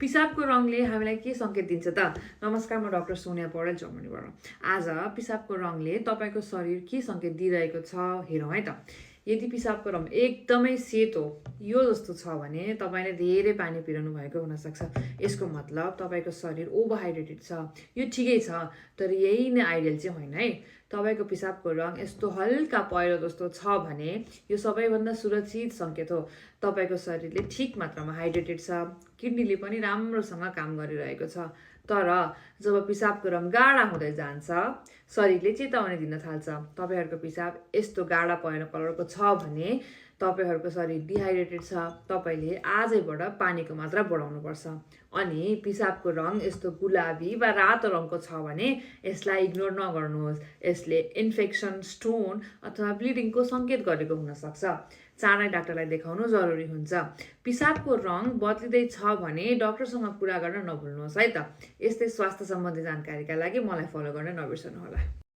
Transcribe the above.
पिसाबको रङले हामीलाई के सङ्केत दिन्छ त? नमस्कार, म डाक्टर सोनिया पौडेल जर्मनीबाट। आज पिसाबको रङले तपाईँको शरीर के सङ्केत दिइरहेको छ हेरौँ है त। यदि पिसाबको रङ एकदमै सेतो यो जस्तो छ भने तपाईँले धेरै पानी पिरहनु भएको हुनसक्छ। यसको मतलब तपाईँको शरीर ओभरहाइड्रेटेड छ। यो ठिकै छ, तर यही नै आइडियल चाहिँ होइन है। तपाईँको पिसाबको रङ यस्तो हल्का पहेँलो जस्तो छ भने यो सबैभन्दा सुरक्षित सङ्केत हो। तपाईँको शरीरले ठिक मात्रामा हाइड्रेटेड छ, किडनीले पनि राम्रोसँग काम गरिरहेको छ। तर जब पिसाबको रङ गाढा हुँदै जान्छ, शरीरले चेतावनी दिन थाल्छ। तपाईँहरूको पिसाब यस्तो गाढा पहेँलो कलरको छ भने तपाईँहरूको शरीर डिहाइड्रेटेड छ। तपाईँले आजैबाट पानीको मात्रा बढाउनुपर्छ। अनि पिसाबको रङ यस्तो गुलाबी वा रातो रङको छ भने यसलाई इग्नोर नगर्नुहोस्। यसले इन्फेक्सन, स्टोन अथवा ब्लिडिङको सङ्केत गरेको हुनसक्छ। चाँडै डाक्टरलाई देखाउनु जरुरी हुन्छ। पिसाबको रङ बदलिँदै छ भने डाक्टरसँग कुरा गर्न नभुल्नुहोस् है त। यस्तै स्वास्थ्य सम्बन्धी जानकारीका लागि मलाई फलो गर्न नबिर्सनुहोला।